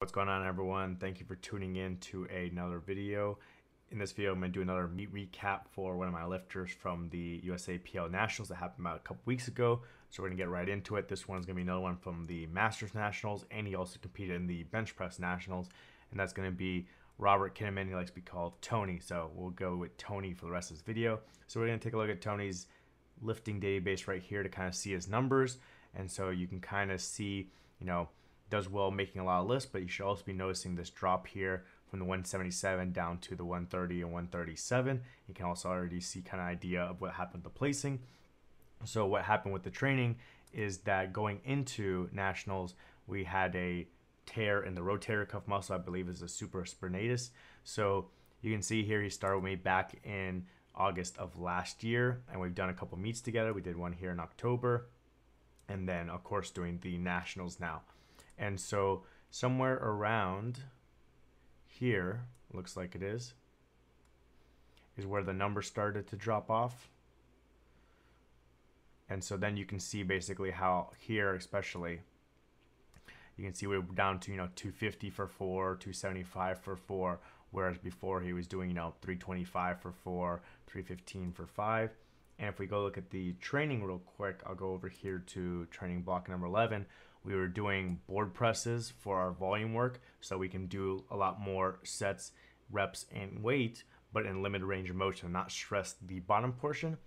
What's going on, everyone? Thank you for tuning in to another video. In this video, I'm going to do another meet recap for one of my lifters from the USAPL Nationals that happened about a couple weeks ago. So we're going to get right into it. This one's going to be another one from the Masters Nationals, and he also competed in the Bench Press Nationals, and that's going to be Robert Kinnamon. He likes to be called Tony, so we'll go with Tony for the rest of this video. So we're going to take a look at Tony's lifting database right here to kind of see his numbers, and so you can kind of see, does well making a lot of lifts, but you should also be noticing this drop here from the 177 down to the 130 and 137. You can also already see kind of idea of what happened with the placing. So what happened with the training is that going into nationals, we had a tear in the rotator cuff muscle, I believe is a supraspinatus. So you can see here he started with me back in August of last year, and we've done a couple meets together. We did one here in October, and then of course doing the nationals now. And so somewhere around here, looks like it is where the numbers started to drop off. And so then you can see basically how here, especially, you can see we're down to 250 for 4, 275 for 4, whereas before he was doing 325 for 4, 315 for 5. And if we go look at the training real quick, I'll go over here to training block number 11. We were doing board presses for our volume work, so we can do a lot more sets, reps, and weight, but in limited range of motion, not stress the bottom portion.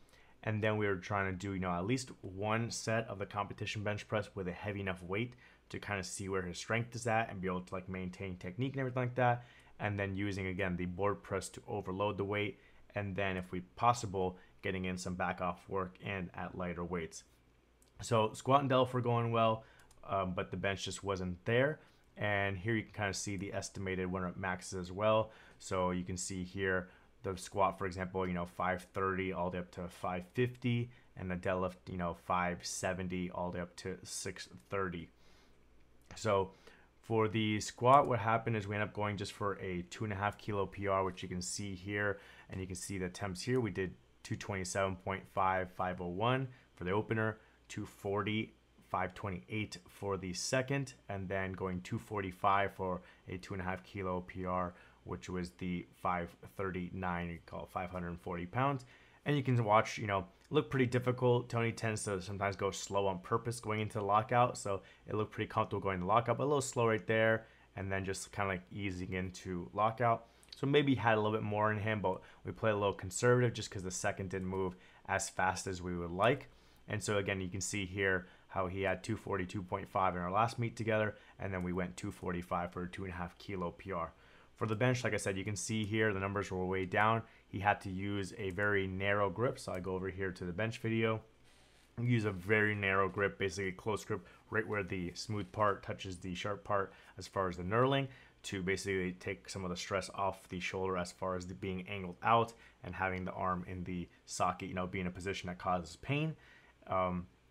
And then we were trying to do at least one set of the competition bench press with a heavy enough weight to kind of see where his strength is at and be able to maintain technique and everything like that. And then using again the board press to overload the weight, and then if we possible getting in some back off work and at lighter weights. So squat and deadlift were going well, but the bench just wasn't there. And here you can kind of see the estimated 1-rep maxes as well. So you can see here the squat, for example, 530 all the way up to 550, and the deadlift 570 all the way up to 630. So for the squat, what happened is we ended up going just for a 2.5 kilo PR, which you can see here, and you can see the attempts here. We did 227.5, 501 for the opener, 240, 528 for the second, and then going 245 for a 2.5 kilo PR, which was the 539, you call it 540 pounds. And you can watch, look pretty difficult. Tony tends to sometimes go slow on purpose going into the lockout, so it looked pretty comfortable going to lockout, but a little slow right there, and then just kind of easing into lockout. So maybe he had a little bit more in him, but we played a little conservative just because the second didn't move as fast as we would like. And so again, you can see here how he had 242.5 in our last meet together, and then we went 245 for a 2.5 kilo PR. For the bench, like I said, you can see here the numbers were way down. He had to use a very narrow grip. So I go over here to the bench video. Use a very narrow grip, basically a close grip, right where the smooth part touches the sharp part as far as the knurling, to basically take some of the stress off the shoulder as far as the being angled out and having the arm in the socket, be in a position that causes pain.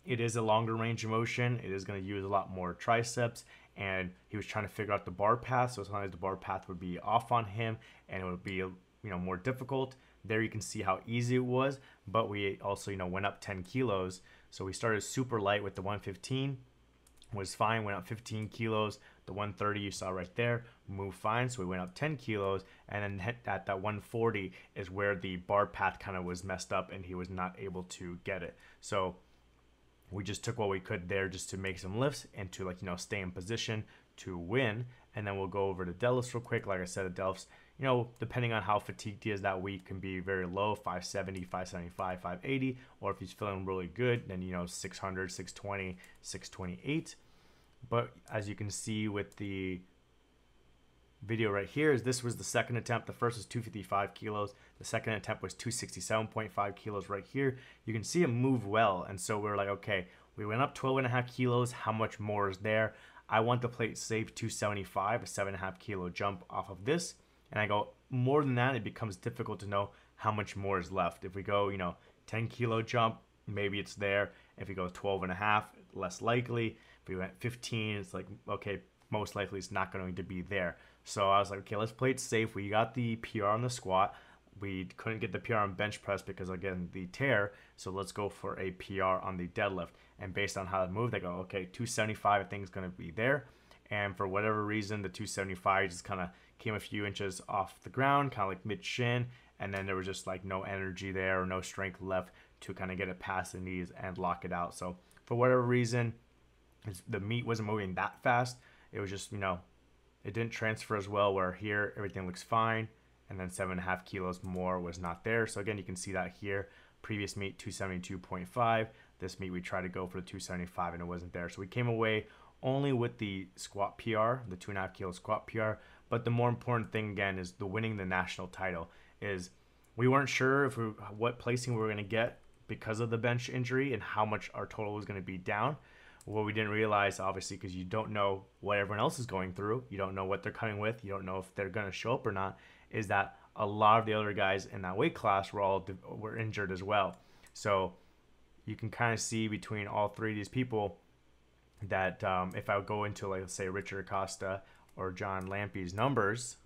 It is a longer range of motion. It is going to use a lot more triceps, and he was trying to figure out the bar path. So sometimes the bar path would be off on him, and it would be more difficult. There you can see how easy it was, but we also went up 10 kilos. So we started super light with the 115, was fine. Went up 15 kilos. The 130 you saw right there moved fine. So we went up 10 kilos, and then at that 140 is where the bar path kind of was messed up, and he was not able to get it. So we just took what we could there just to make some lifts and to stay in position to win. And then we'll go over to deadlifts real quick. Like I said, the deadlifts, depending on how fatigued he is that week, can be very low, 570, 575, 580, or if he's feeling really good, then 600, 620, 628. But as you can see with the video right here, is this was the second attempt. The first was 255 kilos. The second attempt was 267.5 kilos right here. You can see it move well. And so we're like, okay, we went up 12.5 kilos. How much more is there? I want to play safe 275, a 7.5 kilo jump off of this. And I go, more than that, it becomes difficult to know how much more is left. If we go, 10 kilo jump, maybe it's there. If we go 12.5, less likely. If we went 15, it's like, okay, most likely it's not going to be there. So I was like, okay, let's play it safe. We got the PR on the squat. We couldn't get the PR on bench press because, again, the tear. So let's go for a PR on the deadlift. And based on how it moved, I go, okay, 275 I think is going to be there. and for whatever reason, the 275 just kind of came a few inches off the ground, kind of like mid-shin, and then there was just like no energy there or no strength left to kind of get it past the knees and lock it out. So for whatever reason, the meat wasn't moving that fast. It was just, it didn't transfer as well, where here everything looks fine, and then 7.5 kilos more was not there. So again, you can see that here. Previous meet 272.5. This meet we tried to go for the 275 and it wasn't there. So we came away only with the squat PR, the 2.5 kilo squat PR. But the more important thing again is the winning the national title. Is we weren't sure if what placing we were going to get because of the bench injury and how much our total was going to be down. What we didn't realize, obviously, because you don't know what everyone else is going through, you don't know what they're coming with, you don't know if they're going to show up or not, is that a lot of the other guys in that weight class were injured as well. So you can kind of see between all three of these people that if I would go into, like, let's say Richard Acosta or John Lampe's numbers,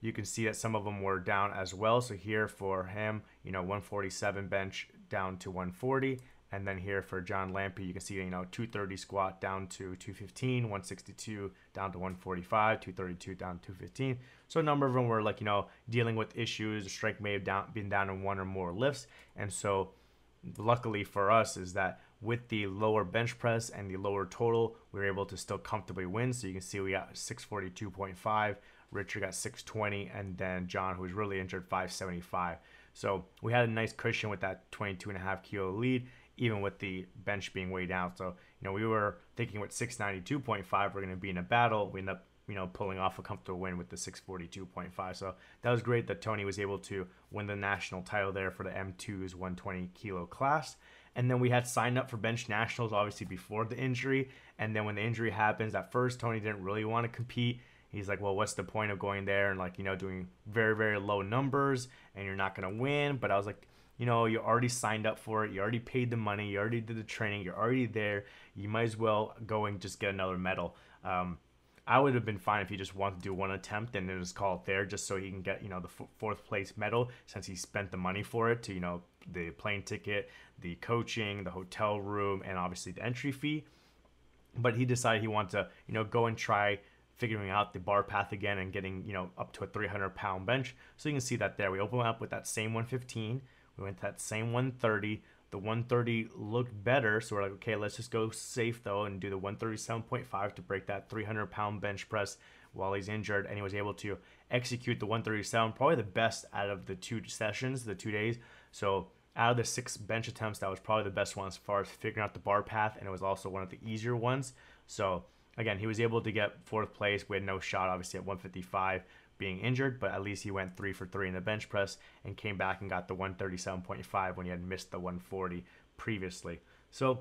you can see that some of them were down as well. So here for him, 147 bench down to 140. And then here for John Lampe, you can see, 230 squat down to 215, 162 down to 145, 232 down to 215. So a number of them were like, dealing with issues. The strength may have been down in one or more lifts. And so luckily for us is that with the lower bench press and the lower total, we were able to still comfortably win. So you can see we got 642.5. Richard got 620, and then John, who was really injured, 575. So we had a nice cushion with that 22.5 kilo lead, even with the bench being way down. So, we were thinking with 692.5, we're going to be in a battle. We ended up, pulling off a comfortable win with the 642.5. So that was great that Tony was able to win the national title there for the M2's 120 kilo class. And then we had signed up for bench nationals, obviously, before the injury. And then when the injury happens, at first, Tony didn't really want to compete. He's like, well, what's the point of going there and doing very, very low numbers and you're not going to win? But I was like, you already signed up for it. You already paid the money. You already did the training. You're already there. You might as well go and just get another medal. I would have been fine if he just wanted to do one attempt and then just call it there just so he can get, the fourth place medal, since he spent the money for it to, the plane ticket, the coaching, the hotel room, and obviously the entry fee. But he decided he wanted to, go and try figuring out the bar path again and getting, up to a 300-pound bench. So you can see that there. We opened up with that same 115. We went to that same 130. The 130 looked better, so we're like, okay, let's just go safe, though, and do the 137.5 to break that 300-pound bench press while he's injured. And he was able to execute the 137, probably the best out of the 2 sessions, the 2 days. So out of the 6 bench attempts, that was probably the best one as far as figuring out the bar path, and it was also one of the easier ones. So again, he was able to get 4th place. We had no shot, obviously, at 155 being injured, but at least he went 3 for 3 in the bench press and came back and got the 137.5 when he had missed the 140 previously. So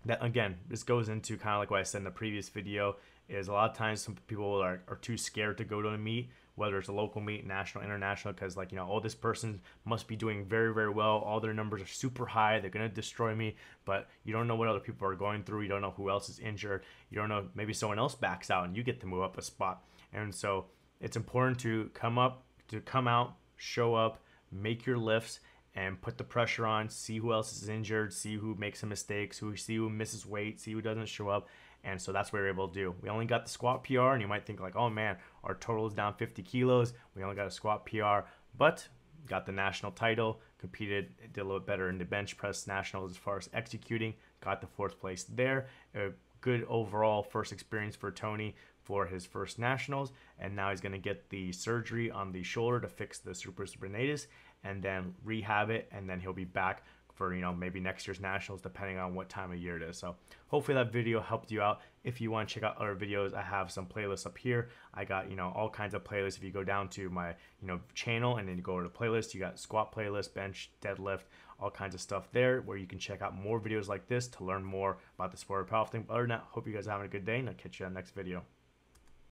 that, again, this goes into kind of like what I said in the previous video, is a lot of times some people are too scared to go to a meet, whether it's a local meet, national, international, because oh, this person must be doing very, very well. All their numbers are super high. They're going to destroy me. But you don't know what other people are going through. You don't know who else is injured. You don't know, maybe someone else backs out and you get to move up a spot. And so it's important to come out, show up, make your lifts, and put the pressure on, see who else is injured, see who makes some mistakes, see who misses weight, see who doesn't show up. And so that's what we're able to do. We only got the squat PR, and you might think like, oh man, our total is down 50 kilos. We only got a squat PR, but got the national title, competed, did a little bit better in the bench press nationals as far as executing, got the 4th place there. A good overall first experience for Tony for his first nationals, and now he's going to get the surgery on the shoulder to fix the supraspinatus and then rehab it, and then he'll be back for maybe next year's nationals, depending on what time of year it is. So hopefully that video helped you out. If you want to check out other videos, I have some playlists up here. I got all kinds of playlists. If you go down to my channel and then you go over to playlist, you got squat playlist, bench, deadlift, all kinds of stuff there where you can check out more videos like this to learn more about the sport of powerlifting. But other than that, hope you guys are having a good day, and I'll catch you on the next video.